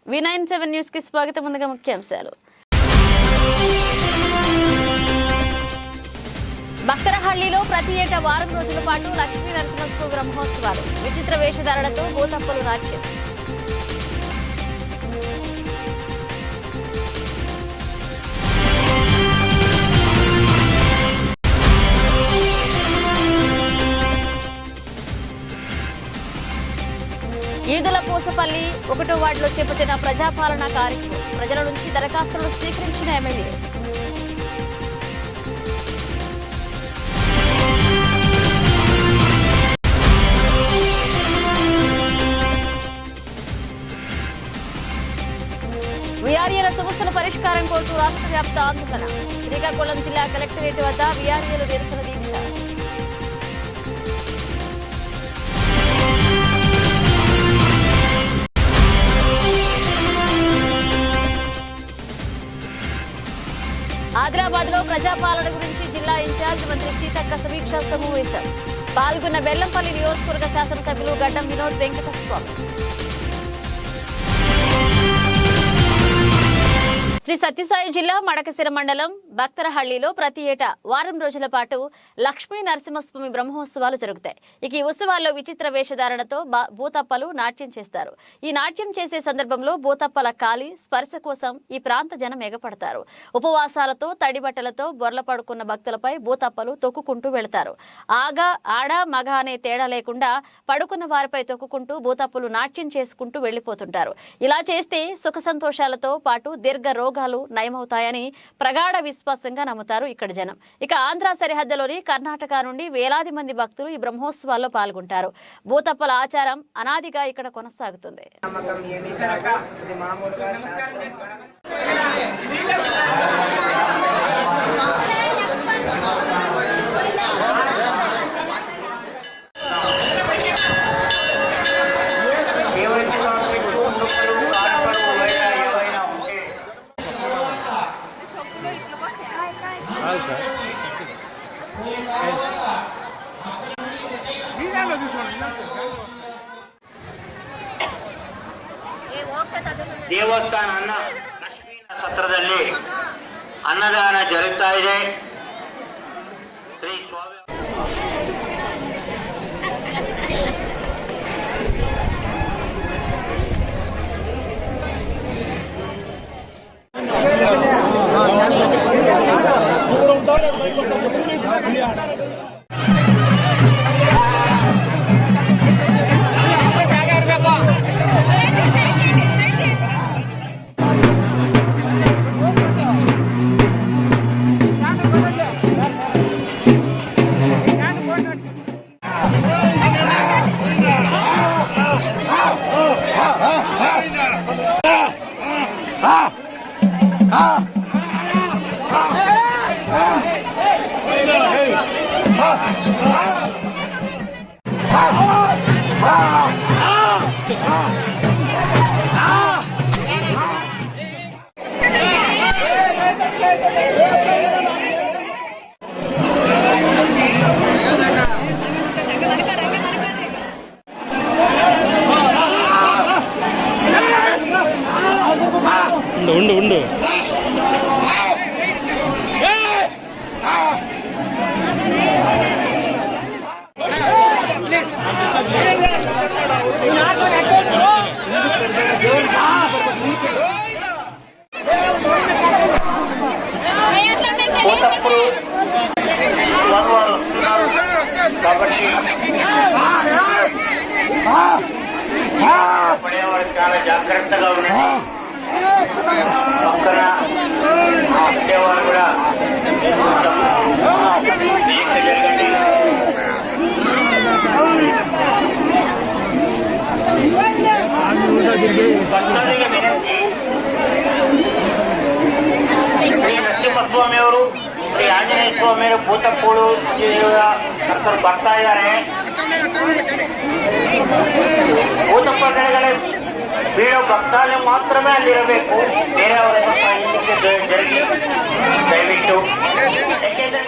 V97 news కి స్వాగతం. ముందుగా ముఖ్యాంశాలు. భక్తరహళ్లిలో ప్రతి ఏటా వారం రోజుల పాటు లక్ష్మీ నరసింహస్వామి బ్రహ్మోత్సవాలు. విచిత్ర వేషధారణతో భూతప్పలు నాట్యం. ఈదుల పూసపల్లి 1వ వార్డులో చేపట్టిన ప్రజాపాలన కార్యక్రమం. ప్రజల నుంచి దరఖాస్తులను స్వీకరించిన ఎమ్మెల్యే. వీఆర్ఏల సమస్యల పరిష్కారం కోరుతూ రాష్ట్ర వ్యాప్త ఆందోళన. శ్రీకాకుళం జిల్లా కలెక్టరేట్ వద్ద వీఆర్ఏలు నిరసన దీక్ష. ఆదిలాబాద్ లో ప్రజాపాలన గురించి జిల్లా ఇన్ఛార్జ్ మంత్రి సీతక్క సమీక్షా సమావేశం. పాల్గొన్న బెల్లంపల్లి నియోజకవర్గ శాసనసభ్యులు గడ్డం వినోద్ వెంకటస్వామి. శ్రీ సత్యసాయి జిల్లా మడకశిర మండలం భక్తరహళ్లిలో ప్రతి ఏటా వారం రోజుల పాటు లక్ష్మీ నరసింహస్వామి బ్రహ్మోత్సవాలు జరుగుతాయి. ఇక ఈ ఉత్సవాల్లో విచిత్ర వేషధారణతో భూతప్పలు నాట్యం చేస్తారు. ఈ నాట్యం చేసే సందర్భంలో భూతప్పల కాలి స్పర్శ కోసం ఈ ప్రాంత జనం ఎగపడతారు. ఉపవాసాలతో తడిబట్టలతో బొర్ల పడుకున్న భక్తులపై భూతప్పలు తొక్కుకుంటూ వెళతారు. ఆడ మగ అనే తేడా లేకుండా పడుకున్న వారిపై తొక్కుకుంటూ భూతప్పలు నాట్యం చేసుకుంటూ వెళ్లిపోతుంటారు. ఇలా చేస్తే సుఖ సంతోషాలతో పాటు దీర్ఘ రోగాలు నయమవుతాయని ప్రగాఢ విశ్వాసంగా నమ్ముతారు ఇక్కడ జనం. ఇక ఆంధ్ర సరిహద్దులోని కర్ణాటక నుండి వేలాది మంది భక్తులు ఈ బ్రహ్మోత్సవాల్లో పాల్గొంటారు. భూతప్పల ఆచారం అనాదిగా ఇక్కడ కొనసాగుతుంది. ದೇವಸ್ಥಾನ ಅನ್ನ ಸತ್ರದಲ್ಲಿ ಅನ್ನದಾನ ಜರುಗ್ತಾ ಇದೆ. ಶ್ರೀ ಸ್ವಾಮಿ ఉండు స్వామివారు కాబట్టి పడేవారు చాలా జాగ్రత్తగా ఉండండి. పక్కన వచ్చేవారు కూడా జరగండి. భక్తుడిగా వినండి. శ్రీ ನರಸಿಂಹಸ್ವಾಮಿ ಅವರು ಶ್ರೀ ಆಂಜನೇಯ ಸ್ವಾಮಿ ಭೂತಪ್ಪಗಳು ಕರ್ತರು ಬರ್ತಾ ಇದ್ದಾರೆ. ಭೂತಪ್ಪ ಕಡೆಗಳೇ ಬೀಳೋ ಭಕ್ತಾಲಯ ಮಾತ್ರವೇ ಅಲ್ಲಿರಬೇಕು. ಬೇರೆಯವರ ಇಲ್ಲಿಗೆ ಜರುಗಿ ದಯವಿಟ್ಟು. ಯಾಕೆಂದ್ರೆ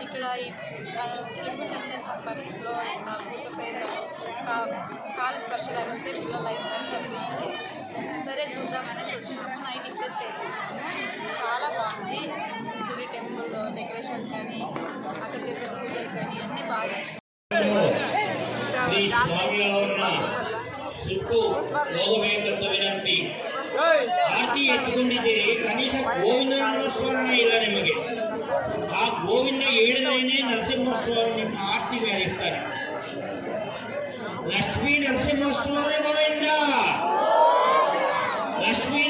ఇక్కడ పరిస్థితిలో భూత ప్రేతాలు కాలు స్పర్శ తగిలితే పిల్లలు అవుతారని చెప్పారు. సరే చూద్దామనేసి వచ్చినాము. నైట్ ఇక్కడే స్టే చేసినాము. చాలా బాగుంది. గుడి టెంపుల్ డెకరేషన్ కానీ అక్కడ చేసే పూజలు కానీ అన్నీ బాగా ವಿನಂತಿ ಆರತಿ ಎತ್ತುಕೊಂಡಿದ್ದೀರಿ. ಕನಿಷ್ಠ ಗೋವಿಂದ ನಾಮಸ್ಮರಣ ಇಲ್ಲ ನಿಮಗೆ. ಆ ಗೋವಿಂದ ಹೇಳಿದ್ರೇನೆ ನರಸಿಂಹಸ್ವಾಮಿ ನಿಮ್ಮ ಆರತಿ ಬೇರಿರ್ತಾರೆ. ಲಕ್ಷ್ಮೀ ನರಸಿಂಹಸ್ವಾಮಿ ಗೋವಿಂದ. లక్ష్మీ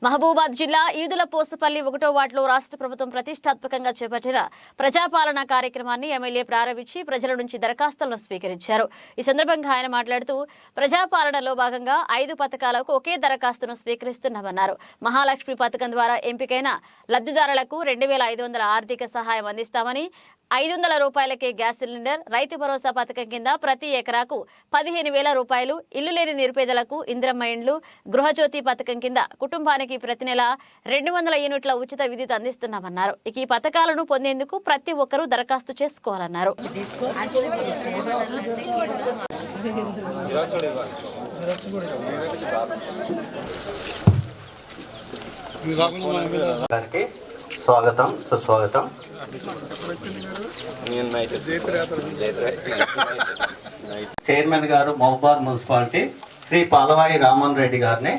మహబూబాద్ జిల్లా ఈదుల పోసపల్లి 1వ వార్డులో రాష్ట్ర ప్రభుత్వం ప్రతిష్టాత్మకంగా చేపట్టిన ప్రజాపాలన కార్యక్రమాన్ని ఎమ్మెల్యే ప్రారంభించి ప్రజల నుంచి దరఖాస్తులను స్వీకరించారు. ఈ సందర్భంగా ఆయన మాట్లాడుతూ ప్రజాపాలనలో భాగంగా 5 పథకాలకు ఒకే దరఖాస్తును స్వీకరిస్తున్నామన్నారు. మహాలక్ష్మి పథకం ద్వారా ఎంపికైన లబ్ధిదారులకు 2,500 ఆర్థిక సహాయం అందిస్తామని, 500 రూపాయలకే గ్యాస్ సిలిండర్, రైతు భరోసా పథకం కింద ప్రతి ఎకరాకు 15,000 రూపాయలు, ఇల్లు లేని నిరుపేదలకు ఇందిరమ్మ ఇండ్లు, గృహజ్యోతి పథకం కింద కుటుంబానికి ప్రతి నెల 200 యూనిట్ల ఉచిత విద్యుత్ అందిస్తున్నామన్నారు. ఇక ఈ పథకాలను పొందేందుకు ప్రతి ఒక్కరూ దరఖాస్తు చేసుకోవాలన్నారు. స్వాగతం, సుస్వాగతం. చైర్మన్ గారు మహబూబాద్ మున్సిపాలిటీ శ్రీ పాలవాయి రామన్ రెడ్డి గారిని,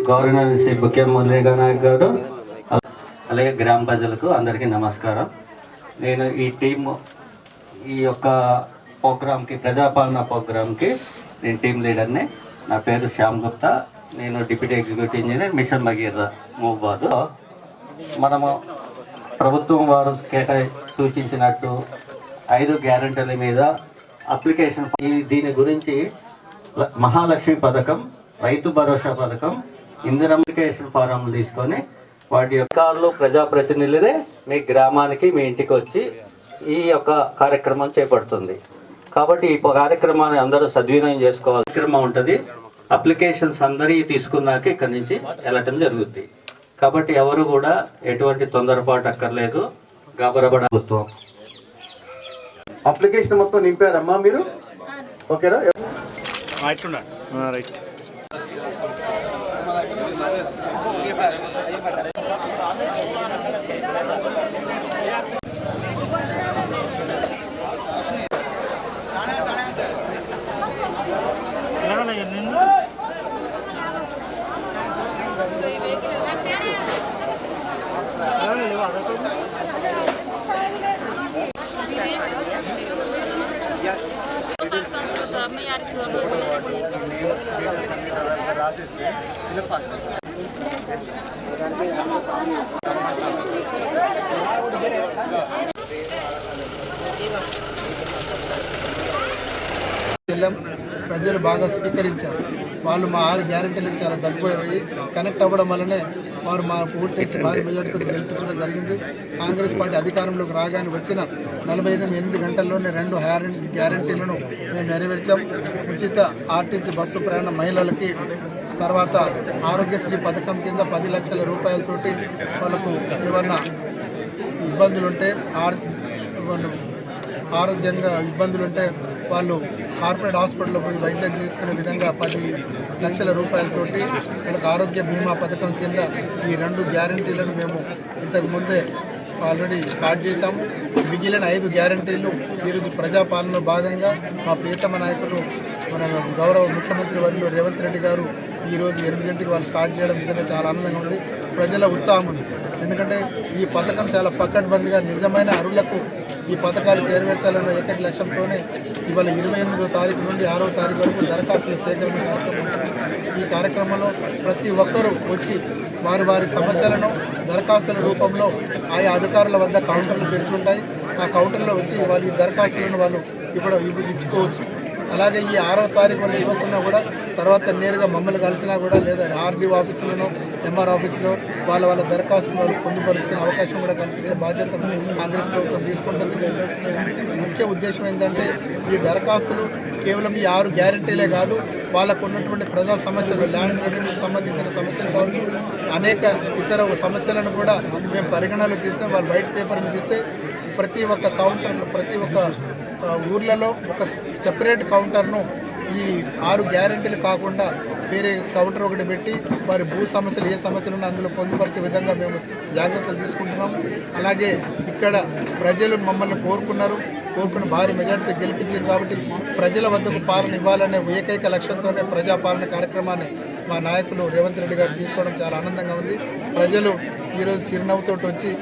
గవర్నర్ శ్రీ బుక్కే మురళీధర్ నాయక్ గారు, అలాగే గ్రామ ప్రజలకు అందరికీ నమస్కారం. నేను ఈ యొక్క ప్రోగ్రామ్కి, ప్రజాపాలన ప్రోగ్రామ్కి నేను టీం లీడర్ని. నా పేరు శ్యామ్ గుప్తా. నేను deputy executive engineer, mission Bhagiratha Mahabubabad. మనము ప్రభుత్వం వారు సూచించినట్టు 5 గ్యారెంటీల మీద అప్లికేషన్, దీని గురించి మహాలక్ష్మి పథకం, రైతు భరోసా పథకం, ఇందిరమ్మ అప్లికేషన్ ఫారంలు తీసుకొని వాటి యొక్క ప్రజాప్రతినిధులే మీ గ్రామానికి, మీ ఇంటికి వచ్చి ఈ యొక్క కార్యక్రమం చేపడుతుంది. కాబట్టి ఈ కార్యక్రమాన్ని అందరూ సద్వినియోగం చేసుకోవాలి. కార్యక్రమం ఉంటుంది. అప్లికేషన్స్ అందరి తీసుకున్నాక ఇక్కడి నుంచి వెళ్ళటం జరుగుద్ది. కాబట్టి ఎవరు కూడా ఎటువంటి తొందరపాటు అక్కర్లేదు, గాబరబడ. అప్లికేషన్ మొత్తం నింపారమ్మా మీరు? ఓకేనా? రైట్. ప్రజలు బాగా స్వీకరించారు. వాళ్ళు మా 6 గ్యారెంటీలకు చాలా దగ్గరపోయి కనెక్ట్ అవ్వడం వల్లనే వారు మా ఓట్లేసి భారీ మెజార్టీతో గెలిపించడం జరిగింది. కాంగ్రెస్ పార్టీ అధికారంలోకి రాగానే వచ్చిన 48 గంటల్లోనే 2 గ్యారెంటీలను మేము నెరవేర్చాం. ఉచిత ఆర్టీసీ బస్సు ప్రయాణం మహిళలకి, తర్వాత ఆరోగ్యశ్రీ పథకం కింద 10 లక్షల రూపాయలతోటి వాళ్ళకు ఏమన్నా ఇబ్బందులుంటే, ఆరోగ్యంగా ఇబ్బందులుంటే వాళ్ళు కార్పొరేట్ హాస్పిటల్లో పోయి వైద్యం చేసుకునే విధంగా 10 లక్షల రూపాయలతోటి మనకు ఆరోగ్య బీమా పథకం కింద ఈ 2 గ్యారెంటీలను మేము ఇంతకుముందే ఆల్రెడీ స్టార్ట్ చేశాము. మిగిలిన 5 గ్యారెంటీలు ఈరోజు ప్రజాపాలనలో భాగంగా మా ప్రియతమ నాయకులు, మన గౌరవ ముఖ్యమంత్రి వర్యులు రేవంత్ రెడ్డి గారు ఈరోజు 8 గంటలకు వాళ్ళు స్టార్ట్ చేయడం నిజంగా చాలా ఆనందంగా ఉంది. ప్రజల ఉత్సాహం ఉంది. ఎందుకంటే ఈ పథకం చాలా పకడ్బందీగా నిజమైన అర్హులకు ఈ పథకాలు చేరవేర్చాలన్న ఏకైక లక్ష్యంతోనే ఇవాళ 28వ తారీఖు నుండి 6వ తారీఖు వరకు దరఖాస్తుల సేకరణ కార్యక్రమం. ఈ కార్యక్రమంలో ప్రతి ఒక్కరూ వచ్చి వారి సమస్యలను దరఖాస్తుల రూపంలో ఆయా అధికారుల వద్ద కౌంటర్లు తెరిచి ఉంటాయి. ఆ కౌంటర్లో వచ్చి వాళ్ళ ఈ దరఖాస్తులను వాళ్ళు ఇప్పుడు ఇచ్చుకోవచ్చు. అలాగే ఈ 6వ తారీఖు వరకు ఇవ్వకున్నా కూడా తర్వాత నేరుగా మమ్మల్ని కలిసినా కూడా లేదా ఆర్డీఓ ఆఫీసులోనో ఎంఆర్ ఆఫీసులో వాళ్ళ దరఖాస్తులు వాళ్ళు పొందుపరుచుకునే అవకాశం కూడా కల్పించే బాధ్యత కాంగ్రెస్ ప్రభుత్వం తీసుకుంటుంది. ముఖ్య ఉద్దేశం ఏంటంటే ఈ దరఖాస్తులు కేవలం ఈ 6 గ్యారెంటీలే కాదు, వాళ్ళకు ఉన్నటువంటి ప్రజా సమస్యలు, ల్యాండ్ రెవెన్యూకి సంబంధించిన సమస్యలు కావచ్చు, అనేక ఇతర సమస్యలను కూడా మేము పరిగణనలో తీసుకొని వాళ్ళు వైట్ పేపర్ మీద ఇస్తే ప్రతి ఒక్క కౌంటర్లో ప్రతి ఒక్క ఊర్లలో ఒక సెపరేట్ కౌంటర్ను ఈ 6 గ్యారెంటీలు కాకుండా వేరే కౌంటర్ ఒకటి పెట్టి వారి భూ సమస్యలు ఏ సమస్యలు ఉన్నా అందులో పొందుపరిచే విధంగా మేము జాగ్రత్తలు తీసుకుంటున్నాం. అలాగే ఇక్కడ ప్రజలు మమ్మల్ని కోరుకున్న భారీ మెజార్టీతో గెలిపించారు కాబట్టి ప్రజల వద్దకు పాలన ఇవ్వాలనే ఏకైక లక్ష్యంతోనే ప్రజాపాలన కార్యక్రమాన్ని మా నాయకులు రేవంత్ రెడ్డి గారు తీసుకోవడం చాలా ఆనందంగా ఉంది. ప్రజలు ఈరోజు చిరునవ్వుతో వచ్చి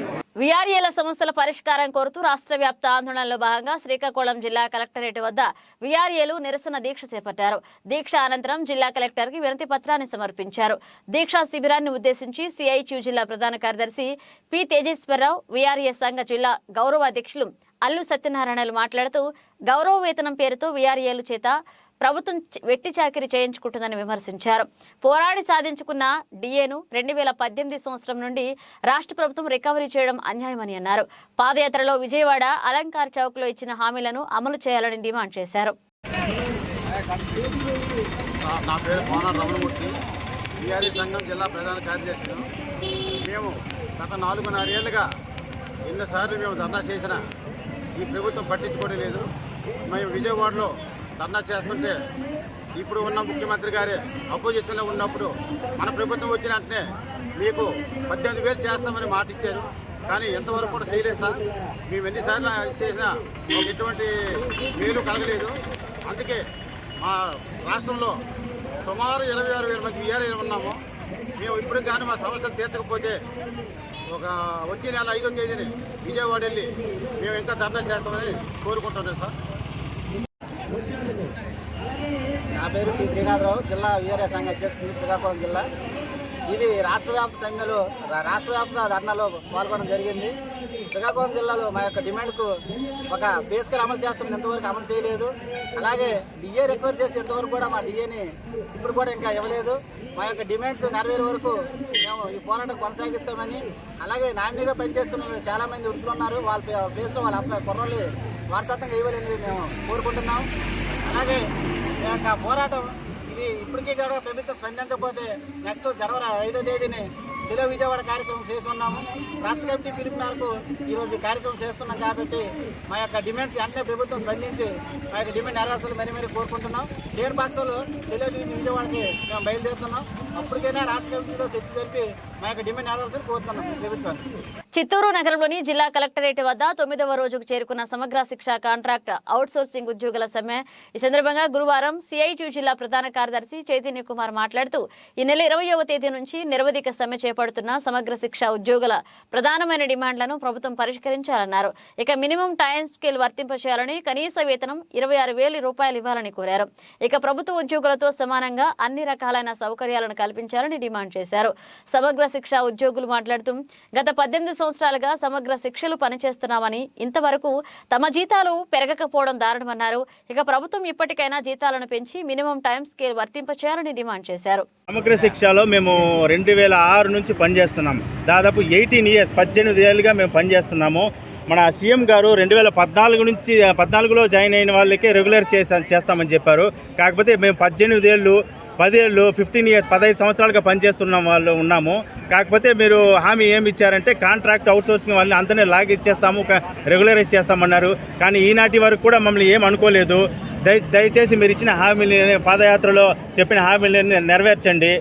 వీఆర్ఏల సమస్యల పరిష్కారం కోరుతూ రాష్ట్ర వ్యాప్త ఆందోళనలో భాగంగా శ్రీకాకుళం జిల్లా కలెక్టరేట్ వద్ద వీఆర్ఏలు నిరసన దీక్ష చేపట్టారు. దీక్ష అనంతరం జిల్లా కలెక్టర్ కి వినతి పత్రాన్ని సమర్పించారు. దీక్షా శిబిరాన్ని ఉద్దేశించి సిఐటియు జిల్లా ప్రధాన కార్యదర్శి పి తేజేశ్వరరావు, వీఆర్ఏ సంఘ జిల్లా గౌరవ అధ్యక్షులు అల్లు సత్యనారాయణలు మాట్లాడుతూ గౌరవ వేతనం పేరుతో వీఆర్ఏలు చేత ప్రభుత్వం వెట్టి చాకిరీ చేయించుకుంటుందని విమర్శించారు. పోరాడి సాధించుకున్న డిఏను 2018 సంవత్సరం నుండి రాష్ట్ర ప్రభుత్వం రికవరీ చేయడం అన్యాయమని అన్నారు. పాదయాత్రలో విజయవాడ అలంకార్ చౌక్ లో ఇచ్చిన హామీలను అమలు చేయాలని డిమాండ్ చేశారు. నా పేరు కోన రమణమూర్తి, వీఆర్ఏ సంఘం జిల్లా ప్రధాన కార్యదర్శి. మేము గత 4.5 ఏళ్ళుగా ఎన్నోసార్లు మేము ధర్నా చేసినా ఈ ప్రభుత్వం పట్టించుకోవడం లేదు. మేము విజయవాడలో ధర్నా చేస్తుంటే ఇప్పుడు ఉన్న ముఖ్యమంత్రి గారే అపోజిషన్లో ఉన్నప్పుడు మన ప్రభుత్వం వచ్చిన వెంటనే మీకు 18,000 చేస్తామని మాట ఇచ్చారు. కానీ ఎంతవరకు కూడా చేయలేదు సార్. మేము ఎన్నిసార్లు చేసినా ఎటువంటి మేలు కలగలేదు. అందుకే మా రాష్ట్రంలో సుమారు 26,000 మంది వీఆర్ఏ ఉన్నాము. మేము ఇప్పుడు కానీ మా సమస్యలు తీర్చకపోతే వచ్చే నెల 5వ తేదీని విజయవాడ వెళ్ళి మేము ఇంకా ధర్నా చేస్తామని కోరుకుంటున్నాం సార్. నా పేరు పి శ్రీనాథరావు, జిల్లా వీఆర్ఏ సంఘ అధ్యక్షుడు, శ్రీకాకుళం జిల్లా. ఇది రాష్ట్ర వ్యాప్త ధర్నాలో పాల్గొనడం జరిగింది. శ్రీకాకుళం జిల్లాలో మా యొక్క డిమాండ్కు ఒక బేసికల్ అమలు చేస్తామని ఇంతవరకు అమలు చేయలేదు. అలాగే డిఏ రిక్వైర్ చేసి ఇంతవరకు కూడా మా డిఏని ఇప్పుడు కూడా ఇంకా ఇవ్వలేదు. మా యొక్క డిమాండ్స్ నెరవేరే వరకు మేము ఈ పోరాటం కొనసాగిస్తామని, అలాగే నామినీగా పనిచేస్తున్న చాలామంది వృత్తులు ఉన్నారు, వాళ్ళ ప్లేస్లో వాళ్ళ అబ్బాయి కుర్రోళ్ళు వారసత్వంగా ఇవ్వాలని మేము కోరుకుంటున్నాం. అలాగే ఈ యొక్క పోరాటం ఇది ఇప్పటికీ కూడా ప్రభుత్వం స్పందించకపోతే నెక్స్ట్ జనవరి 5వ తేదీని చెలో విజయవాడ కార్యక్రమం చేసి ఉన్నాము. రాష్ట్ర కమిటీ పిలుపు మేరకు ఈరోజు ఈ కార్యక్రమం చేస్తున్నాం కాబట్టి మా యొక్క డిమాండ్స్ వెంటనే ప్రభుత్వం స్పందించి మా యొక్క డిమాండ్ నెరవేర్చాలని మరీ కోరుకుంటున్నాం. లేని పక్షంలో చెలో విజయవాడకి మేము బయలుదేరుతున్నాం. అప్పటికైనా రాష్ట్ర కమిటీతో చర్చ జరిపి మా యొక్క డిమాండ్ నెరవేర్చాలని కోరుతున్నాం ప్రభుత్వాన్ని. చిత్తూరు నగరంలోని జిల్లా కలెక్టరేట్ వద్ద 9వ రోజుకు చేరుకున్న సమగ్ర శిక్ష కాంట్రాక్ట్ అవుట్సోర్సింగ్ ఉద్యోగుల సమ్మె. ఈ సందర్భంగా గురువారం సిఐటియు జిల్లా ప్రధాన కార్యదర్శి చైతన్య కుమార్ మాట్లాడుతూ ఈ నెల 20వ తేదీ నుంచి నిరవధిక సమ్మె చేపడుతున్న సమగ్ర శిక్ష ఉద్యోగుల ప్రధానమైన డిమాండ్లను ప్రభుత్వం పరిష్కరించాలన్నారు. ఇక మినిమం టైం స్కేల్ వర్తింపచేయాలని, కనీస వేతనం 26,000 రూపాయలు ఇవ్వాలని కోరారు. ఇక ప్రభుత్వ ఉద్యోగులతో సమానంగా అన్ని రకాలైన సౌకర్యాలను కల్పించాలని డిమాండ్ చేశారు. సమగ్ర శిక్ష ఉద్యోగులు మాట్లాడుతూ గత 18 సంవత్సరాలుగా సమగ్ర శిక్షలు పనిచేస్తున్నామని, ఇంతవరకు తమ జీతాలు పెరగకపోవడం దారుణమన్నారు. ఇక ప్రభుత్వం ఇప్పటికైనా జీతాలను పెంచి మినిమం టైం స్కేల్ వర్తింపచేయాలని డిమాండ్ చేశారు. సమగ్ర శిక్షలో మేము 2006 నుంచి పనిచేస్తున్నాం. దాదాపు 18 ఇయర్స్ 18 ఏళ్ళుగా మేము పనిచేస్తున్నాము. మన సీఎం గారు 2014 నుంచి 14లో జాయిన్ అయిన వాళ్ళకే రెగ్యులర్ చేస్తామని చెప్పారు. కాకపోతే మేము 18 ఏళ్ళు 10 ఏళ్ళు 15 ఇయర్స్ 15 సంవత్సరాలుగా పనిచేస్తున్న వాళ్ళు ఉన్నాము. కాకపోతే మీరు హామీ ఏమి ఇచ్చారంటే కాంట్రాక్ట్ అవుట్సోర్సింగ్ వాళ్ళని అందరినీ లాగ్ ఇచ్చేస్తాము, రెగ్యులరైజ్ చేస్తామన్నారు. కానీ ఈనాటి వరకు కూడా మమ్మల్ని ఏం అనుకోలేదు. దయచేసి మీరు ఇచ్చిన హామీని, పాదయాత్రలో చెప్పిన హామీలని నెరవేర్చండి.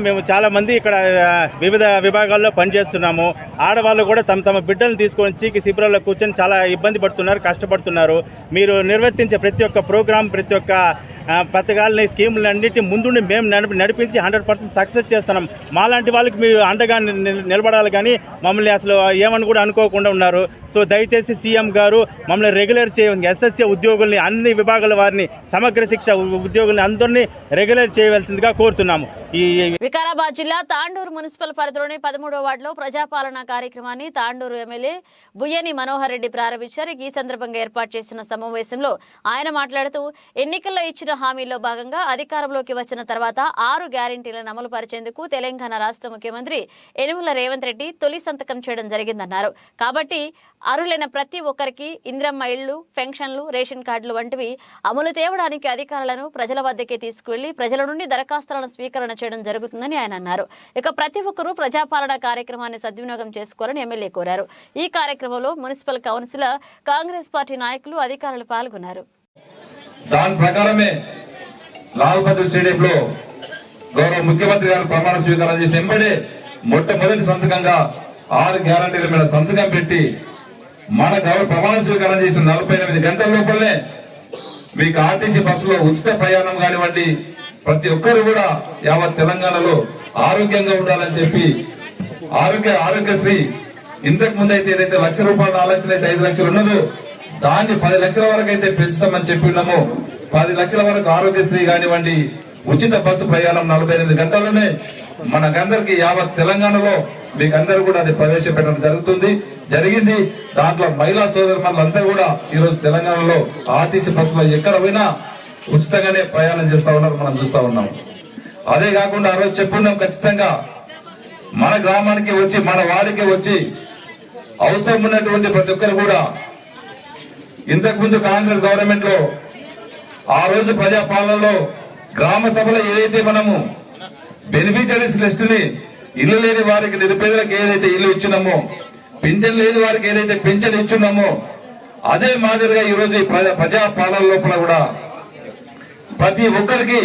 మేము చాలామంది ఇక్కడ వివిధ విభాగాల్లో పనిచేస్తున్నాము. ఆడవాళ్ళు కూడా తమ బిడ్డలను తీసుకొని చీకి శిబిరాల్లో కూర్చొని చాలా ఇబ్బంది పడుతున్నారు, కష్టపడుతున్నారు. మీరు నిర్వర్తించే ప్రతి ఒక్క ప్రోగ్రాం, ప్రతి ఒక్క పథకాలని స్కీములు అన్నిటి ముందుండి మేము నడిపించి 100% సక్సెస్ చేస్తున్నాం. మాలాంటి వాళ్ళకి మీరు అండగా నిలబడాలి, కానీ మమ్మల్ని అసలు ఏమని కూడా అనుకోకుండా ఉన్నారు. సో దయచేసి సీఎం గారు మమ్మల్ని రెగ్యులర్ చేయాలి, ఎస్ఎస్సీ ఉద్యోగుల్ని అన్ని విభాగాల వారిని, సమగ్ర శిక్ష ఉద్యోగుల్ని అందరినీ రెగ్యులర్ చేయవలసిందిగా కోరుతున్నాము. వికారాబాద్ జిల్లా తాండూరు మున్సిపల్ పరిధిలోని 13వ వార్డులో ప్రజాపాలన కార్యక్రమాన్ని తాండూరు ఎమ్మెల్యే బుయ్యని మనోహర్ రెడ్డి ప్రారంభించారు. ఈ సందర్భంగా ఏర్పాటు చేసిన సమావేశంలో ఆయన మాట్లాడుతూ ఎన్నికల్లో ఇచ్చిన హామీల్లో భాగంగా అధికారంలోకి వచ్చిన తర్వాత 6 గ్యారెంటీలను అమలు పరిచేందుకు తెలంగాణ రాష్ట్ర ముఖ్యమంత్రి యనుమల రేవంత్ రెడ్డి తొలి సంతకం చేయడం జరిగిందన్నారు. కాబట్టి అర్హులైన ప్రతి ఒక్కరికి ఇందిరమ్మ ఇళ్లు, పెన్షన్లు, రేషన్ కార్డులు వంటివి అమలు తేవడానికి అధికారులను ప్రజల వద్దకే తీసుకువెళ్లి ప్రజల నుండి దరఖాస్తులను స్వీకరణ చేయడం జరుగుతుందని ఆయన అన్నారు. ఇక ప్రతి ఒక్కరూ ప్రజాపాలన కార్యక్రమాన్ని సద్వినియోగం చేసుకోవాలని ఎమ్మెల్యే కోరారు. ఈ కార్యక్రమంలో మున్సిపల్ కౌన్సిలర్, కాంగ్రెస్ పార్టీ నాయకులు, అధికారులు పాల్గొన్నారు. దాని ప్రకారమే లాల్ బహదూర్ స్టేడియంలో గౌరవ ముఖ్యమంత్రి గారు ప్రమాణ స్వీకారం చేసిన వెంబడే మొట్టమొదటి సంతకంగా 6 గ్యారంటీల మీద సంతకం పెట్టి మన గౌరవ ప్రమాణ స్వీకారం చేసిన 48 గంటల లోపలనే మీకు ఆర్టీసీ బస్సులో ఉచిత ప్రయాణం కానివ్వండి, ప్రతి ఒక్కరు కూడా యావత్ తెలంగాణలో ఆరోగ్యంగా ఉండాలని చెప్పి ఆరోగ్యశ్రీ ఇంతకు ముందు అయితే ఏదైతే ₹1,00,000 4 లక్షలు అయితే 5 లక్షలు ఉన్నదో దాన్ని 10 లక్షల వరకు అయితే పెంచుతామని చెప్పి ఉన్నాము. 10 లక్షల వరకు ఆరోగ్యశ్రీ కానివ్వండి, ఉచిత బస్సు ప్రయాణం 48 గంటల్లోనే మనకందరికి యావత్ తెలంగాణలో మీకందరూ కూడా అది ప్రవేశపెట్టడం జరిగింది. దాంట్లో మహిళా సోదరులంతా కూడా ఈ రోజు తెలంగాణలో ఆర్టీసీ బస్సులో ఎక్కడ పోయినా ఉచితంగానే ప్రయాణం చేస్తా ఉన్నారు, మనం చూస్తా ఉన్నాం. అదే కాకుండా ఆ రోజు చెప్పున్నాం, ఖచ్చితంగా మన గ్రామానికి వచ్చి, మన వారికి వచ్చి అవసరం ఉన్నటువంటి ప్రతి ఒక్కరు కూడా ఇంతకుముందు కాంగ్రెస్ గవర్నమెంట్ లో ఆ రోజు ప్రజాపాలనలో గ్రామ సభలో ఏదైతే మనము బెనిఫిషరీస్ లిస్ట్ ని ఇల్లు లేని వారికి, నిరుపేదలకు ఏదైతే ఇల్లు ఇచ్చినామో, పింఛన్ లేని వారికి ఏదైతే పింఛన్ ఇచ్చున్నామో, అదే మాదిరిగా ఈ రోజు ప్రజాపాలన లోపల కూడా ప్రతి ఒక్కరికి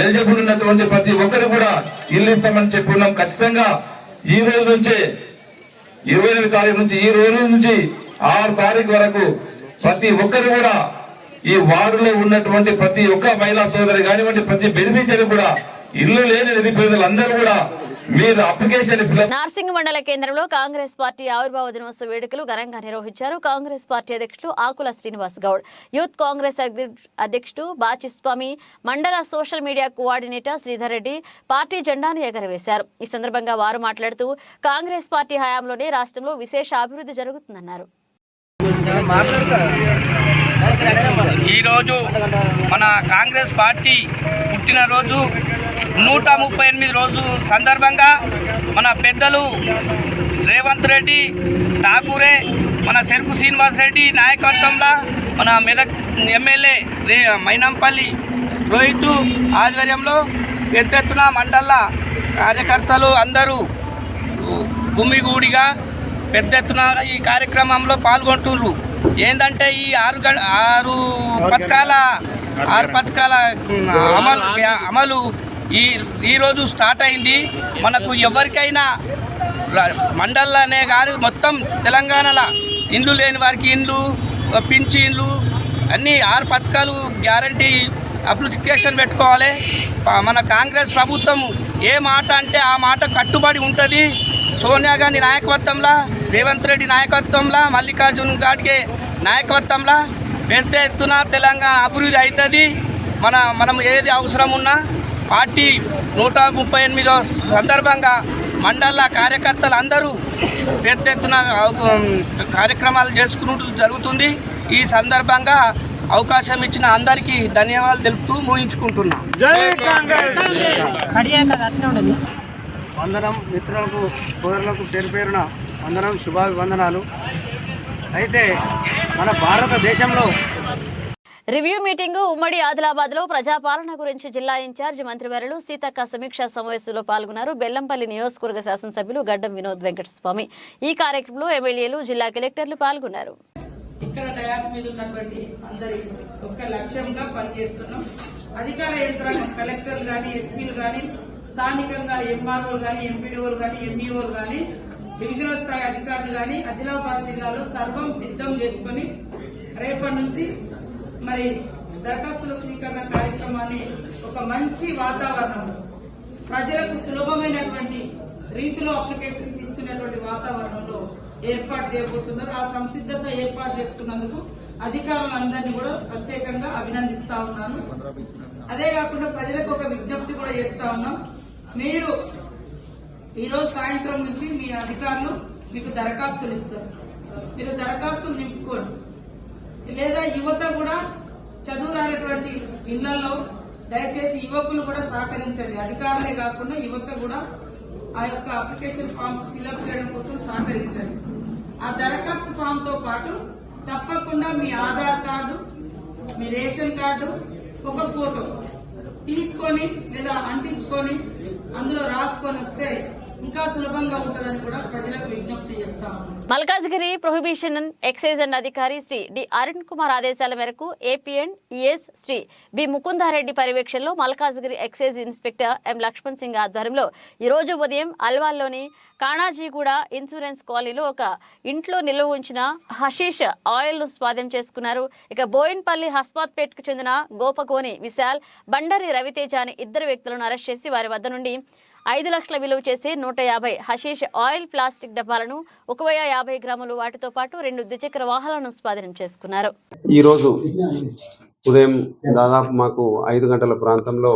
ఎలిజిబుల్ ఉన్నటువంటి ప్రతి ఒక్కరు కూడా ఇల్లు ఇస్తామని చెప్పుకున్నాం. ఖచ్చితంగా ఈ రోజు నుంచే 28 తారీఖు నుంచి, ఈ రోజు నుంచి 6 తారీఖు వరకు ప్రతి ఒక్కరు కూడా ఈ వార్డులో ఉన్నటువంటి ప్రతి ఒక్క మహిళా సోదరి కానివ్వండి, ప్రతి బెనిఫిషరీ కూడా ఇల్లు లేని నిరుపేదలందరూ కూడా మీరు అప్లికేషన్. నార్సింగ్ మండల కేంద్రంలో కాంగ్రెస్ పార్టీ ఆవిర్భావ దినోత్సవ వేడుకలు ఘనంగా నిర్వహించారు. కాంగ్రెస్ పార్టీ అధ్యక్షులు ఆకుల శ్రీనివాస్ గౌడ్, యూత్ కాంగ్రెస్ అధ్యక్షుడు బాచిస్వామి, మండల social media coordinator Sridhar Reddy party జెండాను ఎగరవేశారు. ఈ సందర్భంగా వారు మాట్లాడుతూ కాంగ్రెస్ పార్టీ హయాంలోనే రాష్ట్రంలో విశేష అభివృద్ధి జరుగుతుందన్నారు. ఈరోజు మన కాంగ్రెస్ పార్టీ పుట్టినరోజు 138 రోజు సందర్భంగా మన పెద్దలు రేవంత్ రెడ్డి ఠాకూరే, మన చెరుకు శ్రీనివాస్ రెడ్డి నాయకత్వంలో మన మెదక్ ఎమ్మెల్యే మైనంపల్లి రోహిత్ ఆధ్వర్యంలో పెద్ద ఎత్తున మండల కార్యకర్తలు అందరూ గుమ్మిగూడిగా పెద్ద ఎత్తున ఈ కార్యక్రమంలో పాల్గొంటున్నారు. ఏంటంటే ఈ 6 పథకాల అమలు ఈరోజు స్టార్ట్ అయింది. మనకు ఎవరికైనా మండలనే కానీ మొత్తం తెలంగాణలో ఇండ్లు లేని వారికి ఇండ్లు, పింఛన్లు అన్నీ 6 పథకాలు గ్యారంటీ అప్లికేషన్ పెట్టుకోవాలి. మన కాంగ్రెస్ ప్రభుత్వం ఏ మాట అంటే ఆ మాట కట్టుబడి ఉంటుంది. సోనియా గాంధీ నాయకత్వంలో, రేవంత్ రెడ్డి నాయకత్వంలో, మల్లికార్జున్ ఖార్గే నాయకత్వంలో పెద్ద ఎత్తున తెలంగాణ అభివృద్ధి అవుతుంది. మనం ఏది అవసరం ఉన్నా పార్టీ 138వ సందర్భంగా మండల కార్యకర్తలు అందరూ పెద్ద ఎత్తున కార్యక్రమాలు చేసుకున్నట్టు జరుగుతుంది. ఈ సందర్భంగా అవకాశం ఇచ్చిన అందరికీ ధన్యవాదాలు తెలుపుతూ ముగించుకుంటున్నా. జై కాంగ్రెస్. వందనం మిత్రులకు, సోదరులకు పేరు పేరున వందనం, శుభాభివందనాలు. అయితే మన భారతదేశంలో రివ్యూ మీటింగ్ ఉమ్మడి ఆదిలాబాద్ లో ప్రజాపాలన గురించి జిల్లా ఇన్ఛార్జి మంత్రివర్యులు సీతక్క సమీక్షా సమావేశంలో పాల్గొన్నారు. బెల్లంపల్లి నియోజకవర్గ శాసనసభ్యులు గడ్డం వినోద్ వెంకటస్వామి, ఈ కార్యక్రమంలో ఎమ్మెల్యేలు, జిల్లా కలెక్టర్లు పాల్గొన్నారు. ఇక్కడ డయాస్ మీద ఉన్నటువంటి అందరి ఒక లక్ష్యంగా పనిచేస్తున్నాం. అధికార యంత్రాంగం కలెక్టర్లు కానీ, ఎస్పీలు కానీ, స్థానికంగా ఎంఆర్ఓలు కానీ, ఎంపీడీఓలు కానీ, ఎంఈఓలు కానీ, డివిజనల్ స్థాయి అధికారులు కానీ ఆదిలాబాద్ జిల్లాలో సర్వం సిద్ధం చేసుకుని రేపటి నుంచి మరి దరఖాస్తుల స్వీకరణ కార్యక్రమాన్ని ఒక మంచి వాతావరణంలో ప్రజలకు సులభమైనటువంటి రీతిలో అప్లికేషన్ తీసుకునేటువంటి వాతావరణంలో ఏర్పాటు చేయబోతున్నారు. ఆ సంసిద్ధత ఏర్పాటు చేసుకున్నందుకు అధికారులందరినీ కూడా ప్రత్యేకంగా అభినందిస్తా ఉన్నాను. అదే కాకుండా ప్రజలకు ఒక విజ్ఞప్తి కూడా చేస్తా ఉన్నాం. మీరు ఈరోజు సాయంత్రం నుంచి మీ అధికారులు మీకు దరఖాస్తులు ఇస్తారు. మీరు దరఖాస్తులు నింపుకోండి. లేదా యువత కూడా చదువు రానటువంటి ఇళ్లలో దయచేసి యువకులు కూడా సహకరించండి. అధికారులే కాకుండా యువత కూడా ఆ యొక్క అప్లికేషన్ ఫామ్స్ ఫిల్అప్ చేయడం కోసం సహకరించండి. ఆ దరఖాస్తు ఫామ్ తో పాటు తప్పకుండా మీ ఆధార్ కార్డు, మీ రేషన్ కార్డు, ఒక ఫోటో తీసుకొని లేదా అంటించుకొని అందులో రాసుకొని వస్తే ఇంకా సులభంగా ఉంటుందని కూడా ప్రజలకు విజ్ఞప్తి చేస్తాము. మల్కాజ్గిరి ప్రొహిబిషన్ ఎక్సైజ్ అండ్ అధికారి శ్రీ డి అరుణ్ కుమార్ ఆదేశాల మేరకు AP and ES Shri B Mukunda Reddy పర్యవేక్షణలో Malkajgiri excise inspector M Lakshman Singh ఆధ్వర్యంలో ఈ రోజు ఉదయం అల్వాల్లోని కాణాజీగూడ ఇన్సూరెన్స్ కాలనీలో ఒక ఇంట్లో నిల్వ ఉంచిన హషీష్ ఆయిల్ ను స్వాధీనం చేసుకున్నారు. ఇక బోయిన్పల్లి హస్మాత్పేట్ కు చెందిన గోపగోని విశాల్, బండారి రవితేజ అనే ఇద్దరు వ్యక్తులను అరెస్ట్ చేసి వారి వద్ద నుండి 5 లక్షల విలువ చేసి 150 హషీష్ ఆయిల్ ప్లాస్టిక్ డబ్బాలను 150 గ్రాములు వాటితో పాటు 2 ద్విచక్ర వాహనాలను స్వాధీనం చేసుకున్నారు. ఈరోజు ఉదయం దాదాపు మాకు 5 గంటల ప్రాంతంలో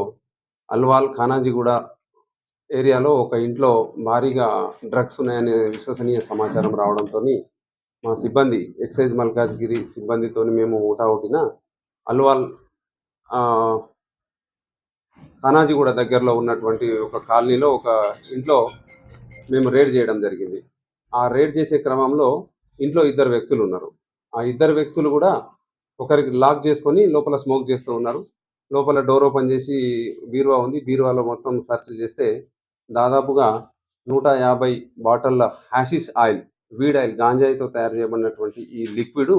అల్వాల్ ఖానాజీగూడ ఏరియాలో ఒక ఇంట్లో భారీగా డ్రగ్స్ ఉన్నాయనే విశ్వసనీయ సమాచారం రావడంతో మా సిబ్బంది ఎక్సైజ్ మల్కాజ్గిరి సిబ్బందితో మేము ఊటావుటిన అల్వాల్ ఖానాజీగూడ దగ్గరలో ఉన్నటువంటి ఒక కాలనీలో ఒక ఇంట్లో మేము రేడ్ చేయడం జరిగింది. ఆ రేడ్ చేసే క్రమంలో ఇంట్లో 2 వ్యక్తులు ఉన్నారు. ఆ 2 వ్యక్తులు కూడా ఒకరికి లాక్ చేసుకొని లోపల స్మోక్ చేస్తూ ఉన్నారు. లోపల డోర్ ఓపెన్ చేసి బీరువా ఉంది. బీరువాలో మొత్తం సెర్చ్ చేస్తే దాదాపుగా 150 బాటిళ్ల హ్యాషిష్ ఆయిల్, వీడ్ ఆయిల్, గాంజాయితో తయారు చేయబడినటువంటి ఈ లిక్విడ్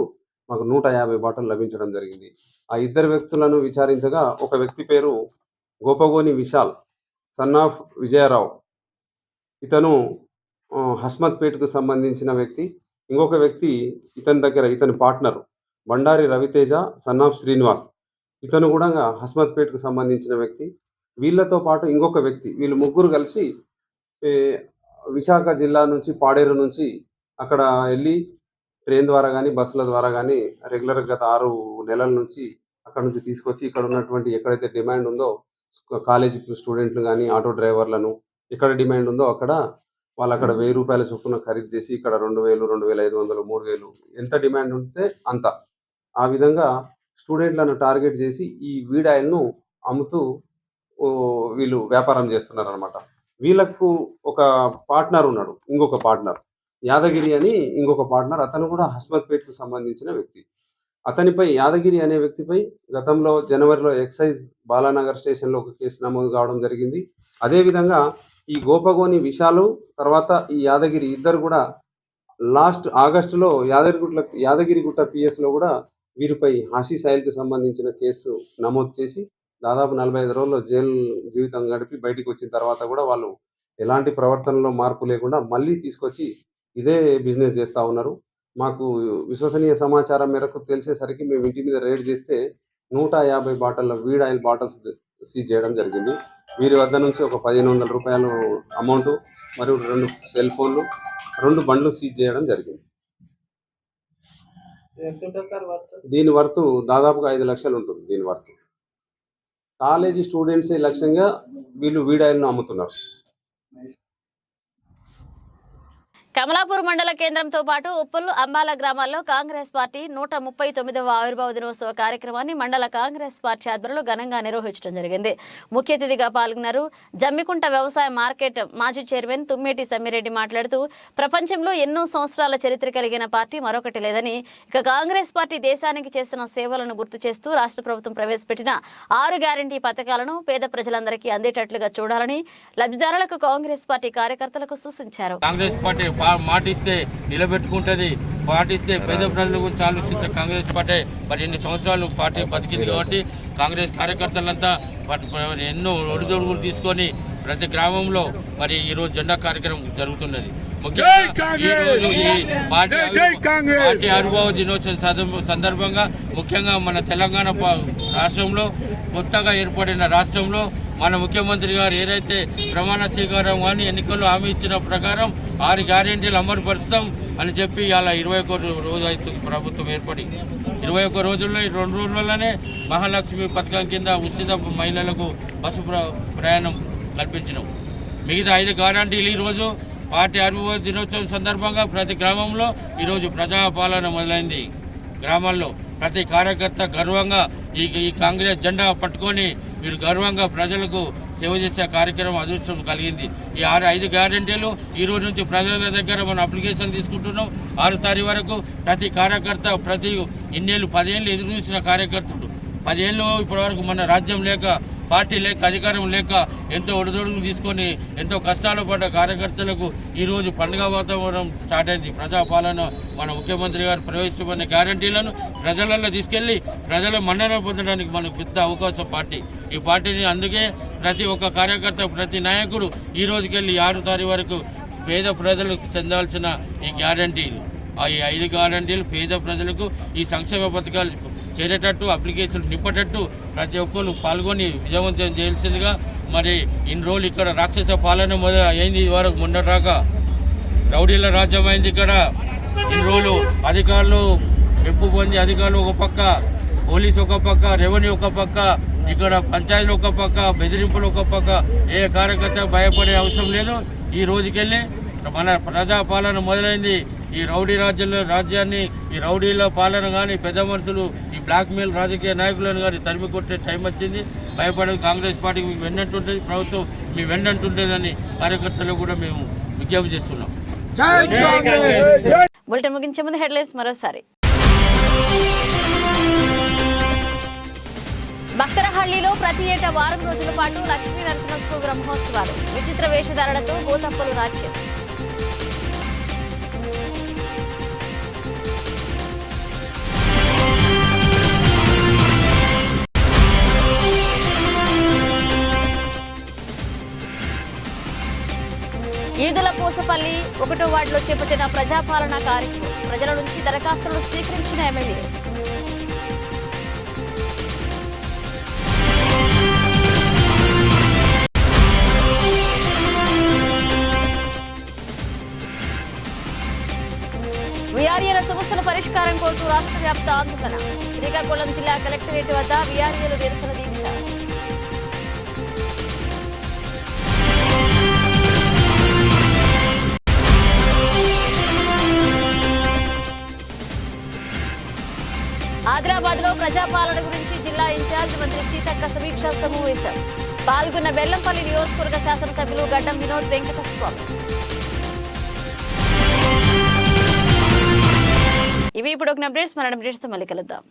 మాకు 150 బాటిల్ లభించడం జరిగింది. ఆ 2 వ్యక్తులను విచారించగా ఒక వ్యక్తి పేరు గోపగోని విశాల్, సన్ ఆఫ్ విజయరావు, ఇతను హస్మత్పేట్కు సంబంధించిన వ్యక్తి. ఇంకొక వ్యక్తి ఇతని partner Bandari Raviteja, son of Srinivas, ఇతను కూడా హస్మత్పేట్కు సంబంధించిన వ్యక్తి. వీళ్ళతో పాటు ఇంకొక వ్యక్తి, వీళ్ళు ముగ్గురు కలిసి విశాఖ జిల్లా నుంచి పాడేరు నుంచి అక్కడ వెళ్ళి ట్రైన్ ద్వారా కానీ బస్సుల ద్వారా కానీ రెగ్యులర్గా గత 6 నెలల నుంచి అక్కడ నుంచి తీసుకొచ్చి ఇక్కడ ఉన్నటువంటి ఎక్కడైతే డిమాండ్ ఉందో కాలేజీ స్టూడెంట్లు కానీ ఆటో డ్రైవర్లను ఎక్కడ డిమాండ్ ఉందో అక్కడ వాళ్ళు అక్కడ 1000 రూపాయల చొప్పున ఖరీదు చేసి ఇక్కడ 2000, 2500, 3000 ఎంత డిమాండ్ ఉంటే అంత, ఆ విధంగా స్టూడెంట్లను టార్గెట్ చేసి ఈ వీడ్ ఆయిల్ను అమ్ముతూ వీళ్ళు వ్యాపారం చేస్తున్నారు అనమాట. వీళ్ళకు ఒక పార్ట్నర్ ఉన్నాడు, ఇంకొక పార్ట్నర్ యాదగిరి అని ఇంకొక పార్ట్నర్, అతను కూడా హస్మత్పేట్కు సంబంధించిన వ్యక్తి. అతనిపై యాదగిరి అనే వ్యక్తిపై గతంలో జనవరిలో ఎక్సైజ్ బాలానగర్ స్టేషన్లో ఒక కేసు నమోదు కావడం జరిగింది. అదేవిధంగా ఈ గోపగోని విశాలు తర్వాత ఈ యాదగిరి ఇద్దరు కూడా లాస్ట్ ఆగస్టులో యాదగిరిగుట్ట పిఎస్లో కూడా వీరిపై హషీష్ ఆయిల్కి సంబంధించిన కేసు నమోదు చేసి దాదాపు 45 రోజుల్లో జైలు జీవితం గడిపి బయటికి వచ్చిన తర్వాత కూడా వాళ్ళు ఎలాంటి ప్రవర్తనలో మార్పు లేకుండా మళ్ళీ తీసుకొచ్చి ఇదే బిజినెస్ చేస్తూ ఉన్నారు. మాకు విశ్వసనీయ సమాచారం మేరకు తెలిసేసరికి మేము ఇంటి మీద రేడ్ చేస్తే 150 బాటిళ్ల వీడ్ ఆయిల్ బాటిల్స్ సీజ్ చేయడం జరిగింది. వీరి వద్ద నుంచి ఒక 1500 రూపాయలు అమౌంట్ మరియు 2 సెల్ ఫోన్లు, 2 బండ్లు సీజ్ చేయడం జరిగింది. దీని వర్త్ దాదాపుగా 5 లక్షలు ఉంటుంది. దీని వర్త్ కాలేజీ స్టూడెంట్సే లక్ష్యంగా వీళ్ళు వీడ్ ఆయిల్ను అమ్ముతున్నారు. కమలాపూర్ మండల కేంద్రంతో పాటు ఉప్పల్, అంబాల గ్రామాల్లో కాంగ్రెస్ పార్టీ 139వ ఆవిర్భావ దినోత్సవ కార్యక్రమాన్ని మండల కాంగ్రెస్ పార్టీ ఆధ్వర్యంలో ఘనంగా నిర్వహించడం జరిగింది. ముఖ్య అతిథిగా పాల్గొన్నారు జమ్మికుంట వ్యవసాయ మార్కెట్ మాజీ చైర్మన్ తుమ్మేటి సమ్మిరెడ్డి మాట్లాడుతూ, ప్రపంచంలో ఎన్నో సంవత్సరాల చరిత్ర కలిగిన పార్టీ మరొకటి లేదని, ఇక కాంగ్రెస్ పార్టీ దేశానికి చేసిన సేవలను గుర్తు చేస్తూ రాష్ట్ర ప్రభుత్వం ప్రవేశపెట్టిన 6 గ్యారంటీ పథకాలను పేద ప్రజలందరికీ అందేటట్లుగా చూడాలని లబ్ధిదారులకు కాంగ్రెస్ పార్టీ కార్యకర్తలకు సూచించారు. మాటిస్తే నిలబెట్టుకుంటుంది, పాటిస్తే పేద ప్రజల గురించి ఆలోచించే కాంగ్రెస్ పార్టీ మరి ఎన్ని సంవత్సరాలు పార్టీ బతికింది కాబట్టి కాంగ్రెస్ కార్యకర్తలంతా ఎన్నో ఒడిదొడుగులు తీసుకొని ప్రతి గ్రామంలో మరి ఈరోజు జెండా కార్యక్రమం జరుగుతున్నది. ముఖ్యంగా ఈరోజు ఈ పార్టీ ఆవిర్భావ దినోత్సవం సందర్భంగా ముఖ్యంగా మన తెలంగాణ రాష్ట్రంలో కొత్తగా ఏర్పడిన రాష్ట్రంలో మన ముఖ్యమంత్రి గారు ఏదైతే ప్రమాణ స్వీకారం కానీ ఎన్నికల్లో హామీ ఇచ్చిన ప్రకారం 6 గ్యారెంటీలు అమలు పరుస్తాం అని చెప్పి ఇలా 21 రోజు అవుతుంది ప్రభుత్వం ఏర్పడి 21 రోజుల్లో 2 రోజుల్లోనే మహాలక్ష్మి పథకం కింద ఉచిత మహిళలకు బస్సు ప్రయాణం కల్పించినాం. మిగతా 5 గ్యారెంటీలు ఈరోజు పార్టీ ఆవిర్భావ దినోత్సవం సందర్భంగా ప్రతి గ్రామంలో ఈరోజు ప్రజాపాలన మొదలైంది. గ్రామాల్లో ప్రతి కార్యకర్త గర్వంగా ఈ కాంగ్రెస్ జెండా పట్టుకొని మీరు గర్వంగా ప్రజలకు సేవ చేసే కార్యక్రమం అదృష్టం కలిగింది. ఈ 5 గ్యారెంటీలు ఈ రోజు నుంచి ప్రజల దగ్గర మనం అప్లికేషన్ తీసుకుంటున్నాం. 6 తారీఖు వరకు ప్రతి కార్యకర్త ప్రతి 10 ఏళ్ళు ఎదురు చూసిన కార్యకర్తలు 10 ఏళ్ళు ఇప్పటివరకు మన రాజ్యం లేక పార్టీ లేక అధికారం లేక ఎంతో ఒడిదొడుగులు తీసుకొని ఎంతో కష్టాలు పడ్డ కార్యకర్తలకు ఈరోజు పండుగ వాతావరణం స్టార్ట్ అయింది. ప్రజాపాలన మన ముఖ్యమంత్రి గారు ప్రవేశిస్తున్న గ్యారంటీలను ప్రజలలో తీసుకెళ్లి ప్రజల మన్నన పొందడానికి మనకు పెద్ద అవకాశం పార్టీ. ఈ పార్టీని అందుకే ప్రతి ఒక్క కార్యకర్త ప్రతి నాయకుడు ఈ రోజుకెళ్ళి 6 తారీఖు వరకు పేద ప్రజలకు చెందాల్సిన ఈ గ్యారంటీలు ఈ 5 గ్యారంటీలు పేద ప్రజలకు ఈ సంక్షేమ పథకాలు చేరేటట్టు అప్లికేషన్లు నింపేటట్టు ప్రతి ఒక్కరు పాల్గొని విజయవంతం చేయాల్సిందిగా. మరి ఇన్ని రోజులు ఇక్కడ రాక్షస పాలన మొదలు అయింది. వరకు మొన్నటిదాకా రౌడీల రాజ్యం అయింది. ఇక్కడ ఇన్ని రోజులు అధికారులు మెప్పు పొంది అధికారులు ఒక పక్క, పోలీసు ఒక పక్క, రెవెన్యూ ఒక పక్క, ఇక్కడ పంచాయతీలు ఒక పక్క, బెదిరింపులు ఒక పక్క. ఏ కార్యకర్త భయపడే అవసరం లేదు. ఈ రోజుకెళ్ళి మన ప్రజాపాలన మొదలైంది. ఈ రౌడీ రాజ్యాన్ని ఈ రౌడీల పాలన కానీ పెద్ద మనుషులు ఈ బ్లాక్మెయిల్ రాజకీయ నాయకులను కానీ తరిమి కొట్టే టైం వచ్చింది. భయపడేది కాంగ్రెస్ పార్టీకి మీకు వెన్నంటుంటుంది, ప్రభుత్వం మీ వెన్నంటుంటుందని కార్యకర్తలు కూడా మేము విజ్ఞప్తి చేస్తున్నాం. బులెటిన్ ముగించే ముందు హెడ్లైన్స్ మరోసారి. భక్తరహళ్లిలో ప్రతి ఏటా వారం రోజుల పాటు లక్ష్మీ నరసింహస్వామి బ్రహ్మోత్సవాలు. విచిత్ర వేషధారణతో భూతప్పలు రాజ్యం. ఈదుల పూసపల్లి 1వ వార్డులో చేపట్టిన ప్రజాపాలన కార్యక్రమం. ప్రజల నుంచి దరఖాస్తులను స్వీకరించిన ఎమ్మెల్యే. వీఆర్ఏల సమస్యల పరిష్కారం కోరుతూ రాష్ట్ర వ్యాప్త ఆందోళన. శ్రీకాకుళం జిల్లా కలెక్టరేట్ వద్ద వీఆర్ఏలు నిరసన దీక్ష. ఆదిలాబాద్ లో ప్రజాపాలన గురించి జిల్లా ఇన్ఛార్జ్ మంత్రి సీతక్క సమీక్షా సమావేశం. పాల్గొన్న బెల్లంపల్లి నియోజకవర్గ శాసనసభ్యులు గడ్డం వినోద్ వెంకటస్వామి. ఇవి ఇప్పుడు ఒక అప్డేట్స్. మన అప్డేట్స్ తో మళ్ళీ కలుద్దాం.